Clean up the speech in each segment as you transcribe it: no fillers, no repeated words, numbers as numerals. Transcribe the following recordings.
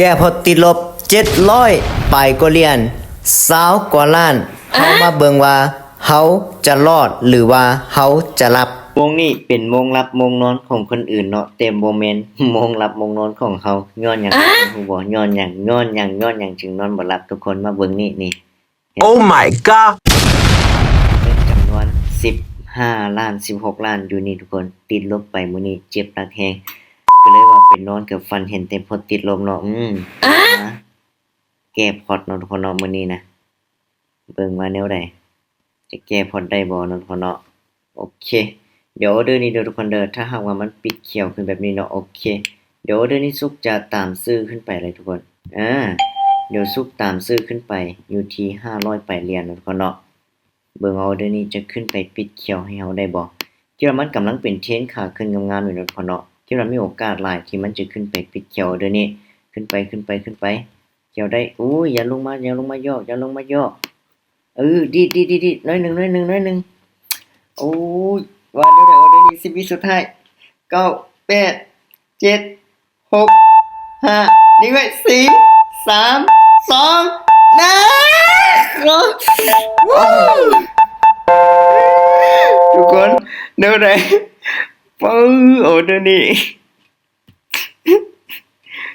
แก่พอติดลบ700ไปก็เรียน20กว่าล้านเฮามาเบิ่งว่าเฮาจะรอดหรือว่าเฮาจะรับวงนี้เป็นวงลับวงนอนของคนอื่นเนาะแต่บ่แม่นวงลับวงนอนของเฮาย้อนหยังฮู้บ่ย้อนหยังจึงนอนบ่หลับทุกคนมาเบิ่งนี่ Oh my god เป็นจำนวน15ล้าน16ล้านอยู่นี่ทุกคนติดลบไปมื้อนี้เจ็บหนักแฮงก็เลยว่าไปนอนกับฟันเห็นแต่พอติดลบเนาะแก้พอร์ตเนาะทุกคนเนาะมื้อนี้นะเบิ่งว่าแนวใดจะแก้พอร์ตได้บ่เนาะทุกคนเนาะโอเคเดี๋ยวออเดอร์นี้เด้อทุกคนเด้อถ้าหากว่ามันปิดเขียวขึ้นแบบนี้เนาะโอเคเดี๋ยวออเดอร์นี้ซุกจะตามซื้อขึ้นไปเลยทุกคนเดี๋ยวซุกตามซื้อขึ้นไปอยู่ที่500ไปเหรียญเนาะทุกคนเนาะเบิ่งออเดอร์นี้จะขึ้นไปปิดเขียวให้เฮาได้บ่คิดว่ามันกำลังเป็นเทรนด์ขาขึ้นงามๆอยู่เนาะทุกคนเนาะคิดว่ามีโอกาสหลายที่มันจะขึ้นไปปิดเขียวออเดอร์นี้ขึ้นไปเขียวได้อย่าลงมาย่อดีน้อยหนึ่งโอ้ยว่าเดี๋ยวได้ออเดอร์นี้10วิสุดท้าย9 8 7 6 5นี่ไว้4 3 2 1ทุกคนเดี๋ยวได้ปังออเดอร์นี้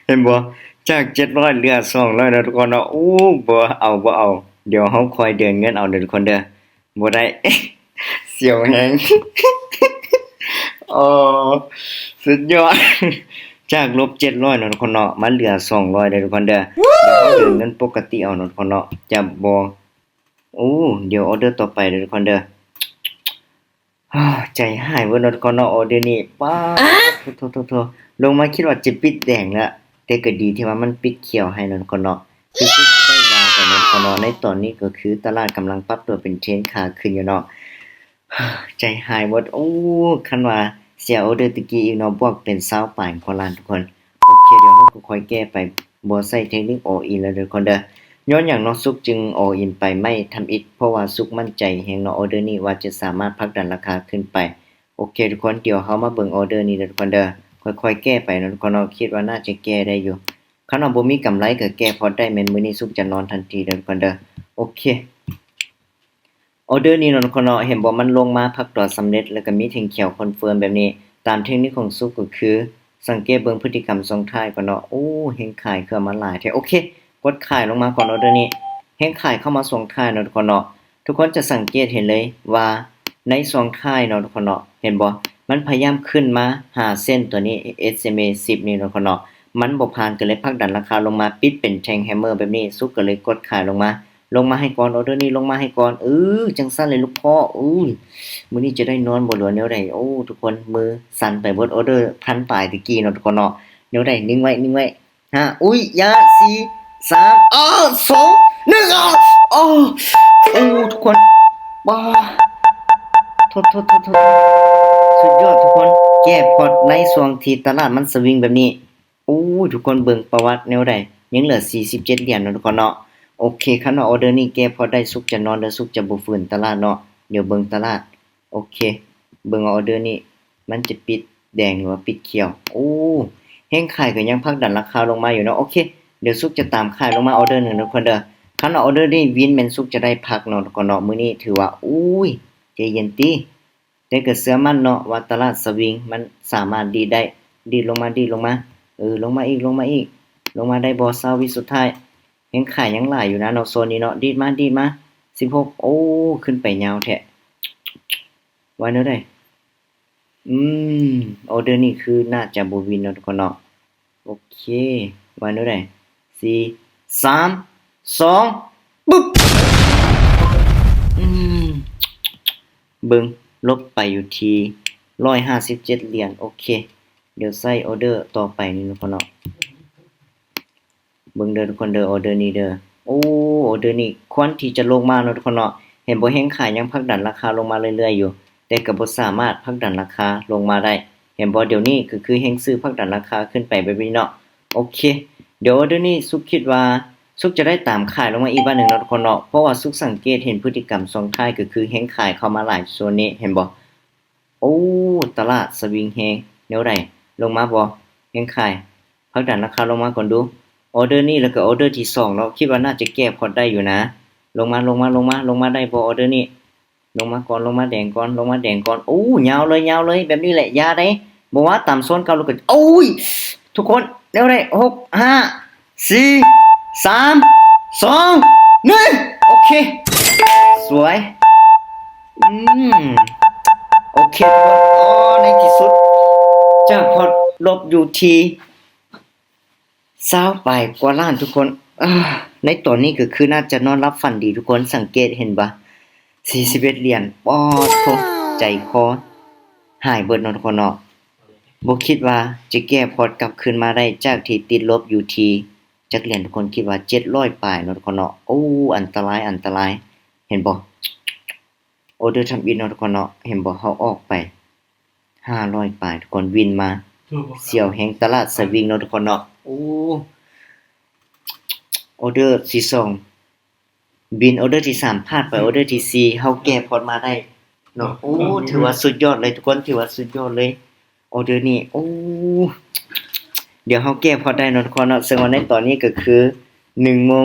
เห็นบ่จาก700เหลือ200แล้วทุกคนเนาะบ่เอาเดี๋ยวเฮาคอยเดินเงินเอาเด้อทุกคนเด้อบ่ได้ เสียวแฮง อ๋อสุดยอด จากลบ700เนาะทุกคนเนาะมันเหลือ200เด้อทุกคนเด้อเดี๋ยวเฮาเดินเงินปกติเอาเนาะทุกคนเนาะจะบ่เดี๋ยวออเดอร์ต่อไปเด้อทุกคนเด้อ ใจหายเบิดเนาะทุกคนเนาะออเดอร์นี้ป๊าดโถลงมาคิดว่าจะปิดแดงแล้วแต่ก็ดีที่ว่ามันปิดเขียวให้เนาะทุกคนเนาะคือได้วางไปเนาะทุกคนเนาะในตอนนี้ก็คือตลาดกำลังปรับตัวเป็นเทรนด์ขาขึ้นอยู่เนาะ ใจหายหมดคันว่าเสียออเดอร์ตะกี้อีกเนาะบวกเป็น20ปลายกว่าล้านทุกคนโอเคเดี๋ยวเราก็ค่อยแก้ไปบ่ใช้เทคนิค all in แล้วทุกคนเด้อย้อนหยังเนาะซุกจึง all in ไปไม่ทำอิฐเพราะว่าซุกมั่นใจแฮงเนาะออเดอร์นี้ว่าจะสามารถผลักดันราคาขึ้นไปโอเคทุกคนเดี๋ยวเฮามาเบิ่งออเดอร์นี้เด้อทุกคนเด้อค่อยๆแก้ไปเนาะทุกคนเนาะคิดว่าน่าจะแก้ได้อยู่คันว่าบ่มีกำไรก็แก้พอได้แม่นมื้อนี้ซุกจะนอนทันทีเด้อทุกคนเด้อโอเคออเดอร์นี้เนาะทุกคนเนาะเห็นบ่มันลงมาพักตัวสำเร็จแล้วก็มีแท่งเขียวคอนเฟิร์มแบบนี้ตามเทคนิคของซุกก็คือสังเกตเบิ่งพฤติกรรมส่งท้ายก่อนเนาะเฮงขายเข้ามาหลายแท้โอเคกดขายลงมาก่อนออเดอร์นี้เฮงขายเข้ามาส่งท้ายเนาะทุกคนเนาะทุกคนจะสังเกตเห็นเลยว่าในส่งท้ายเนาะทุกคนเนาะเห็นบ่มันพยายามขึ้นมาหาเส้นตัวนี้ SMA 10นี่เนาะทุกคนเนาะมันบ่ผ่านก็เลยผลักดันราคาลงมาปิดเป็นแทงแฮมเมอร์แบบนี้ซุกก็เลยกดขายลงมาให้ก่อนออเดอร์นี้ลงมาให้ก่อนจังซั่นเลยลูกพ่อมื้อนี้จะได้นอนบ่หรือแนวใดทุกคนมือสั่นไปเบิดออเดอร์พันปลายตะกี้เนาะทุกคนเนาะแนวใดนิ่งไว้อย่า4 3 2 1ทุกคนว้าโทษสุดยอดทุกคนแก้พอร์ตในช่วงที่ตลาดมันสวิงแบบนี้ทุกคนเบิ่งประวัติแนวใดยังเหลือ47เหรียญเนาะทุกคนเนาะโอเคคันว่าออเดอร์นี้แก้พอได้สุกจะนอนเด้อสุกจะบ่ฟื้นตลาดเนาะเดี๋ยวเบิ่งตลาดโอเคเบิ่งออเดอร์นี้มันจะปิดแดงหรือว่าปิดเขียวเฮงขายก็ยังผลักดันราคาลงมาอยู่เนาะโอเคเดี๋ยวสุกจะตามขายลงมาออเดอร์นึงทุกคนเด้อคันว่าออเดอร์นี้วินแม่นสุกจะได้พักเนาะทุกคนเนาะมื้อนี้ถือว่าใจเย็นติแต่ก็เชื่อมั่นเนาะว่าตลาดสวิงมันสามารถดีดได้ดีดลงมาลงมาอีกลงมาได้บ่20วิสุดท้ายยังขายยังหลายอยู่นะเนาะโซนนี้เนาะดีดมา16ขึ้นไปยาวแท้ว่าแนวใดออเดอร์นี้คือน่าจะบ่วินเนาะทุกคนเนาะโอเคว่าแนวใด4 3 2ปึ๊บเบิ่งลบไปอยู่ที่157เหรียญโอเคเดี๋ยวใส่ออเดอร์ต่อไปนี่ทุกคนเนาะเบิ่งเด้อทุกคนเด้อออเดอร์นี้เด้อออเดอร์นี้ควรที่จะลงมาเนาะทุกคนเนาะเห็นบ่แฮงขายยังผลักดันราคาลงมาเรื่อยๆอยู่แต่ก็บ่สามารถผลักดันราคาลงมาได้เห็นบ่เดี๋ยวนี้ก็คือแฮงซื้อผลักดันราคาขึ้นไปแบบนี้เนาะโอเคเดี๋ยวออเดอร์นี้ซุกคิดว่าซุกจะได้ตามขายลงมาอีกบ้านหนึ่งเนาะทุกคนเนาะเพราะว่าซุกสังเกตเห็นพฤติกรรมส่งท้ายก็คือแฮงขายเข้ามาหลายโซนนี้เห็นบ่ตลาดสวิงแฮงแนวใดลงมาบ่แฮงขายผลักดันราคาลงมาก่อนดู ออเดอร์นี้แล้วก็ออเดอร์ที่2เนาะคิดว่าน่าจะแก้พอร์ตได้อยู่นะลงมาได้บ่ออเดอร์นี้ลงมาก่อนลงมาแดงก่อนโอ้ยาวเลยแบบนี้แหละยาได้บ่ว่าตามโซนเก่าแล้วก็โอ้ยทุกคนเร็วได้6 5 4 3 2 1โอเคสวยอืมโอเคทุกคนอ๋อในที่สุดจากพอร์ตลบอยู่ที่20ไปกว่าล้านทุกคนในตอนนี้ก็คือน่าจะนอนรับฝันดีทุกคนสังเกตเห็นบ่41เหรียญปอดโธใจคอหายเบิดเนาะทุกคนเนาะบ่คิดว่าจะแก้พอร์ตกลับคืนมาได้จากที่ติดลบอยู่ที่จักเหรียญทุกคนคิดว่า700ปลายเนาะทุกคนเนาะโอ้อันตรายเห็นบ่ออเดอร์ทำอินเนาะทุกคนเนาะเห็นบ่เฮาออกไป500ปลายทุกคนวินมาเสี่ยวแห่งตลาดสวิงเนาะทุกคนเนาะโอ้ออเดอร์ที่2บินออเดอร์ที่3พลาดไปออเดอร์ที่4เฮาแก้พอร์ตมาได้เนาะโอ้ถือว่าสุดยอดเลยทุกคนถือว่าสุดยอดเลยออเดอร์นี้โอ้เดี๋ยวเฮาแก้พอร์ตได้เนาะทุกคนเนาะซึ่งว่าในตอนนี้ก็คือ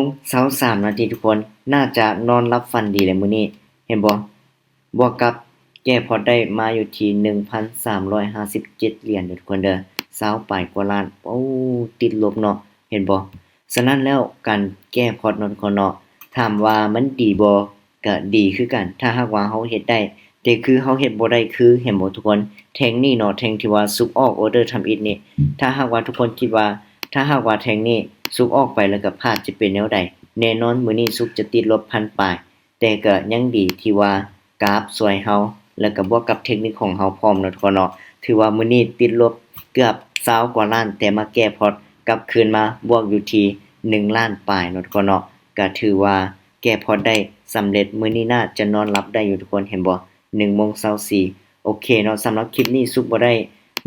1:23 นาทีทุกคนน่าจะนอนหลับฝันดีเลยมื้อนี้เห็นบ่บวกกับแก้พอร์ตได้มาอยู่ที่ 1,357 เหรียญเด้อทุกคนเด้อ20ปลายกว่าล้านโอ้ติดลบเนาะเห็นบ่ฉะนั้นแล้วการแก้พอร์ตเนาะทุกคนเนาะถามว่ามันดีบ่ก็ดีคือกันถ้าหากว่าเฮาเฮ็ดได้แต่คือเฮาเฮ็ดบ่ได้คือเห็นบ่ทุกคนแท่งนี้เนาะแท่งที่ว่าซุกออกออเดอร์ทำอิฐนี่ถ้าหากว่าทุกคนคิดว่าถ้าหากว่าแท่งนี้ซุกออกไปแล้วก็พลาดจะเป็นแนวใดแน่นอนมื้อนี้ซุกจะติดลบพันปลายแต่ก็ยังดีที่ว่ากราฟสวยเฮาแล้วก็บวกกับเทคนิคของเฮาพร้อมเนาะทุกคนเนาะถือว่ามื้อนี้ติดลบเกือบ20กว่าล้านแต่มาแก้พอร์ตกลับคืนมาบวกอยู่ที่1ล้านปลายเนาะทุกคนเนาะก็ถือว่าแก้พอร์ตได้สำเร็จมื้อนี้น่าจะนอนหลับได้อยู่ทุกคนเห็นบ่1:24โอเคเนาะสำหรับคลิปนี้ซุกบ่ได้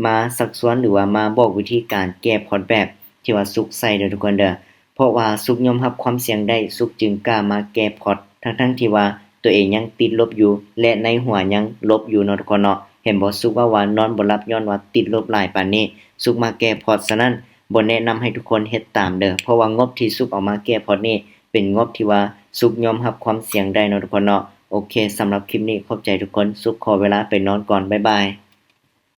มาซักซ้วนหรือว่ามาบอกวิธีการแก้พอร์ตแบบที่ว่าซุกใส่เด้อทุกคนเด้อเพราะว่าซุกยอมรับความเสี่ยงได้ซุกจึงกล้ามาแก้พอร์ตทั้งที่ว่าตัวเองยังติดลบอยู่และในหัวยังลบอยู่เนาะทุกคนเนาะเห็นบ่ซุกว่านอนบ่หลับย้อนว่าติดลบหลายปานนี้ซุกมาแก้พอร์ตฉะนั้นบ่แนะนำให้ทุกคนเฮ็ดตามเด้อเพราะว่างบที่ซุกเอามาแก้พอร์ตนี้เป็นงบที่ว่าซุกยอมรับความเสี่ยงได้เนาะทุกคนเนาะโอเคสำหรับคลิปนี้ขอบใจทุกคนซุกขอเวลาไปนอนก่อนบ๊ายบาย